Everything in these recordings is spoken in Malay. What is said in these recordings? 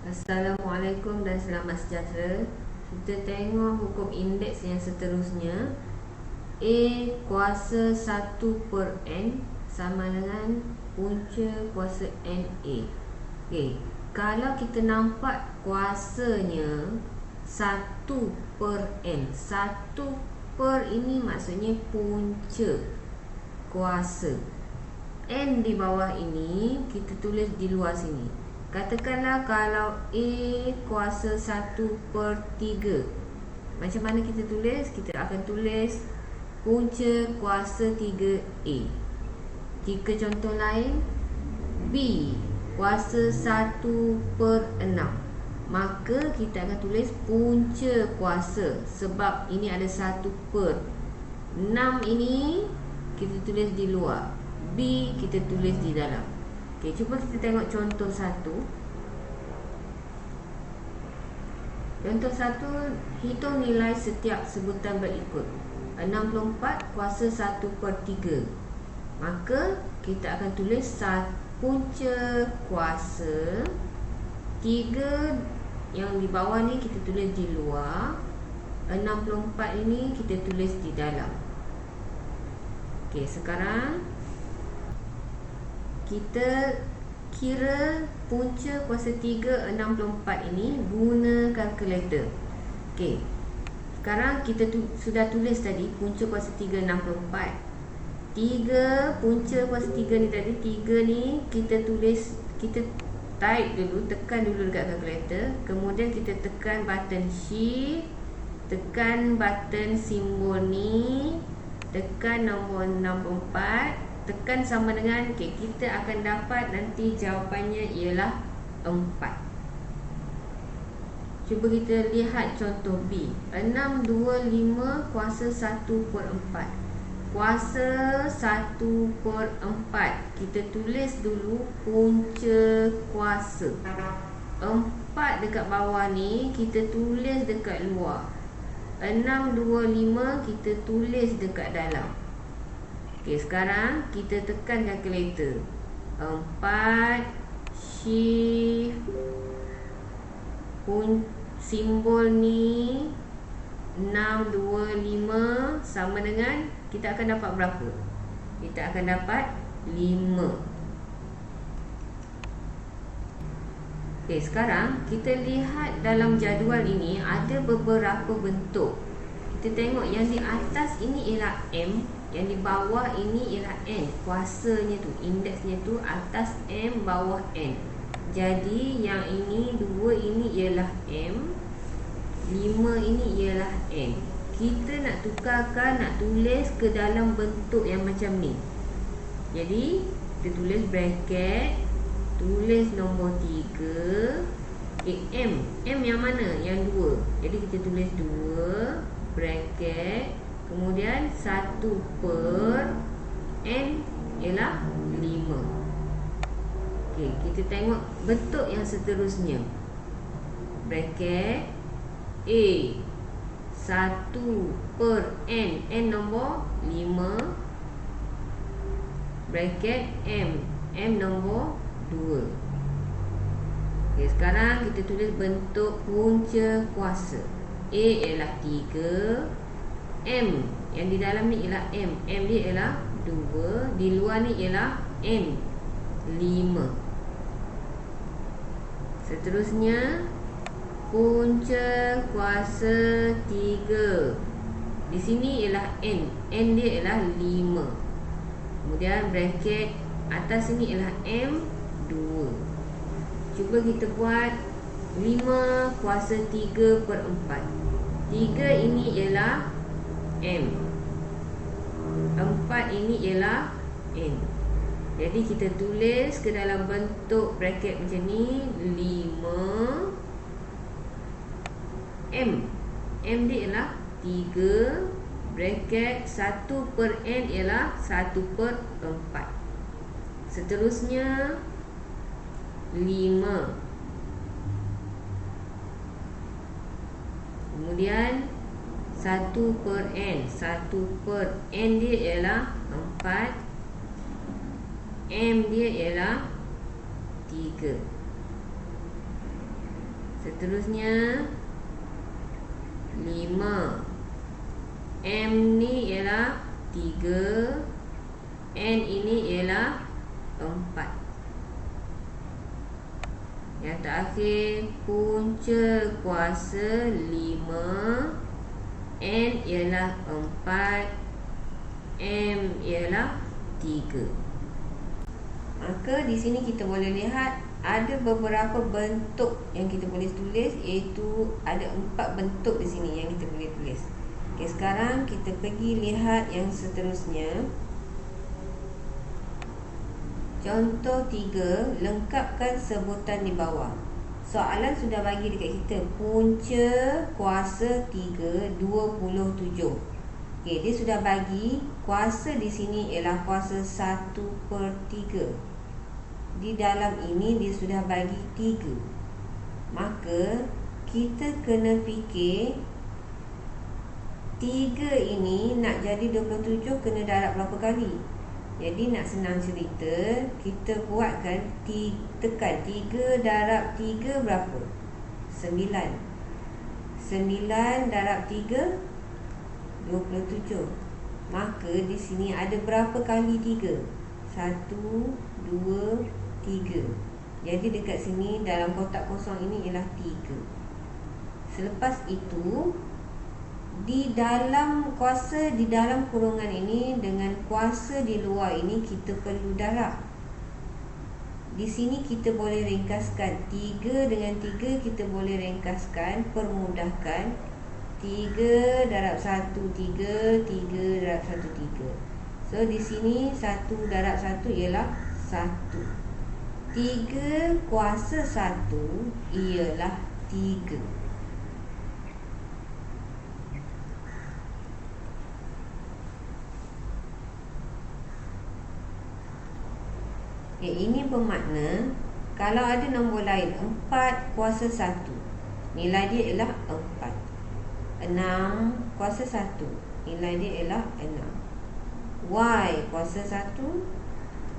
Assalamualaikum dan selamat sejahtera. Kita tengok hukum indeks yang seterusnya. A kuasa 1 per N sama dengan punca kuasa NA. Okey, kalau kita nampak kuasanya 1 per N, 1 per ini maksudnya punca kuasa. N di bawah ini kita tulis di luar sini. Katakanlah kalau A kuasa 1 per 3, macam mana kita tulis? Kita akan tulis punca kuasa 3A. Jika contoh lain, B kuasa 1 per 6, maka kita akan tulis punca kuasa, sebab ini ada 1 per 6, ini kita tulis di luar, B kita tulis di dalam. Okey, cuba kita tengok contoh 1. Contoh 1, hitung nilai setiap sebutan berikut. 64 kuasa 1 per 3. Maka kita akan tulis punca kuasa 3 yang di bawah ni kita tulis di luar, 64 ini kita tulis di dalam. Okey, sekarang kita kira punca kuasa 3 64 ini guna kalkulator. Okey, sekarang kita sudah tulis tadi punca kuasa 3 64. 3 punca kuasa 3 ni tadi, 3 ni kita tulis, kita type dulu, tekan dulu dekat kalkulator, kemudian kita tekan button shift, tekan button simbol ni, tekan nombor 64, tekan sama dengan, okay, kita akan dapat nanti jawapannya ialah 4. Cuba kita lihat contoh B. 625 kuasa 1 per 4. Kuasa 1 per 4, kita tulis dulu punca kuasa 4 dekat bawah ni, kita tulis dekat luar. 625 kita tulis dekat dalam. Okey, sekarang kita tekan kalkulator. 4 shift simbol ni 625 sama dengan, kita akan dapat berapa? Kita akan dapat 5. Okey, sekarang kita lihat dalam jadual ini ada beberapa bentuk. Kita tengok yang di atas ini ialah M, yang di bawah ini ialah N. Kuasanya tu, indeksnya tu atas M, bawah N. Jadi yang ini 2 ini ialah M, 5 ini ialah N. Kita nak tukarkan, nak tulis ke dalam bentuk yang macam ni. Jadi kita tulis bracket, tulis nombor 3. M yang mana? Yang 2. Jadi kita tulis 2 bracket, kemudian 1 per N ialah 5. Okey, kita tengok bentuk yang seterusnya. Bracket A 1 per N, N nombor 5, bracket M nombor 2. Okay, sekarang kita tulis bentuk punca kuasa. A ialah 3, M yang di dalam ni ialah M dia ialah 2, di luar ni ialah N 5. Seterusnya punca kuasa 3. Di sini ialah N dia ialah 5. Kemudian bracket atas sini ialah M 2. Cuba kita buat 5 kuasa 3 per 4. 3 ini ialah M, 4 ini ialah N. Jadi kita tulis ke dalam bentuk bracket macam ni, 5 M dia ialah 3, bracket 1 per N ialah 1 per 4. Seterusnya 5, kemudian 1 per N, 1 per N dia ialah 4, M dia ialah 3. Seterusnya 5. M ni ialah 3, N ini ialah 4. Yang terakhir, punca kuasa 5, N ialah 4, M ialah 3. Maka di sini kita boleh lihat ada beberapa bentuk yang kita boleh tulis, iaitu ada 4 bentuk di sini yang kita boleh tulis. Okey, sekarang kita pergi lihat yang seterusnya. Contoh 3, lengkapkan sebutan di bawah. Soalan sudah bagi dekat kita punca kuasa 3 27. Okey, dia sudah bagi kuasa di sini ialah kuasa 1/3. Di dalam ini dia sudah bagi 3. Maka kita kena fikir 3 ini nak jadi 27 kena darab berapa kali. Jadi nak senang cerita, kita buatkan tekan 3 darab 3 berapa? 9. 9 darab 3 27. Maka di sini ada berapa kali 3? 1, 2, 3. Jadi dekat sini dalam kotak kosong ini ialah 3. Selepas itu di dalam kuasa di dalam kurungan ini dengan kuasa di luar ini kita perlu darab. Di sini kita boleh ringkaskan 3 dengan 3, kita boleh ringkaskan, permudahkan 3 darab 1 3, 3 darab 1 3. So di sini 1 darab 1 ialah 1. 3 kuasa 1 ialah 3. Okay, ini bermakna kalau ada nombor lain 4 kuasa 1, nilai dia ialah 4. 6 kuasa 1, nilai dia ialah 6. Y kuasa 1,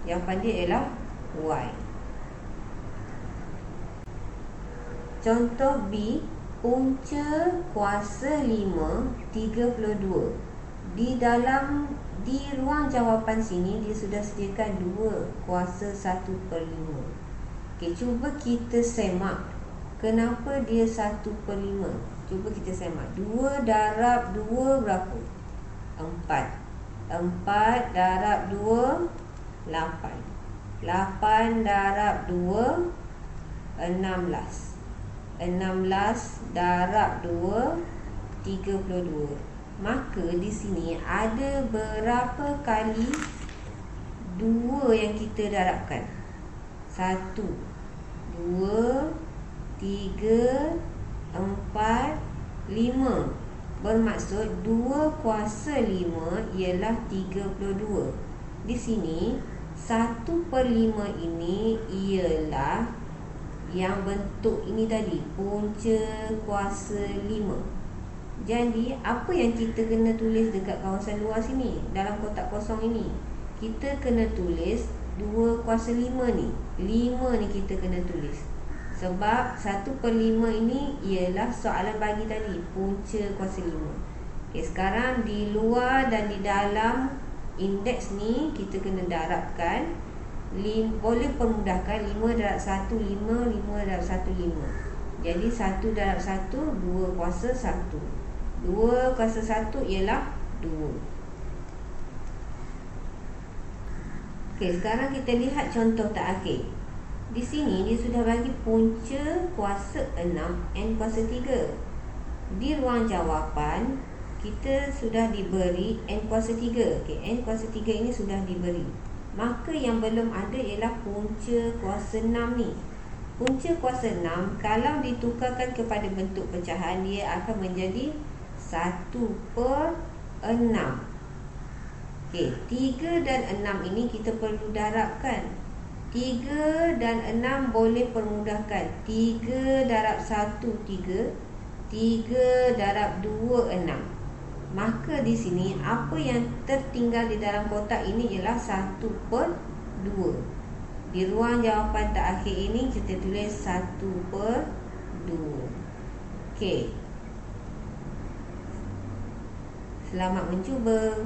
jawapan dia ialah Y. Contoh B, punca kuasa 5 32. Di ruang jawapan sini dia sudah sediakan 2 kuasa 1/5. Okey, cuba kita semak kenapa dia 1/5. Cuba kita semak. 2 darab 2 berapa? 4. 4 darab 2 8. 8 darab 2 16. 16 darab 2 32. Maka di sini ada berapa kali 2 yang kita darabkan? 1, 2, 3, 4, 5. Bermaksud 2 kuasa 5 ialah 32. Di sini 1/5 ini ialah yang bentuk ini tadi, punca kuasa 5. Jadi apa yang kita kena tulis dekat kawasan luar sini, dalam kotak kosong ini? Kita kena tulis 2 kuasa 5 ni. 5 ni kita kena tulis. Sebab 1/5 ini ialah soalan bagi tadi, punca kuasa 5. Okay, sekarang di luar dan di dalam indeks ni kita kena darabkan. Boleh permudahkan 5 darab 1 5, 5 darab 1 5. Jadi 1 darab 1 2 kuasa 1. 2 kuasa 1 ialah 2. Okey, sekarang kita lihat contoh terakhir. Di sini dia sudah bagi punca kuasa 6, N kuasa 3. Di ruang jawapan kita sudah diberi N kuasa 3. Okey, N kuasa 3 ini sudah diberi. Maka yang belum ada ialah punca kuasa 6 ni. Punca kuasa 6 kalau ditukarkan kepada bentuk pecahan, dia akan menjadi 1/6. Okey, 3 dan 6 ini kita perlu darabkan. 3 dan 6 boleh permudahkan. 3 darab 1 3, 3 darab 2 6. Maka di sini apa yang tertinggal di dalam kotak ini ialah 1/2. Di ruang jawapan terakhir ini kita tulis 1/2. Okey. Selamat mencuba.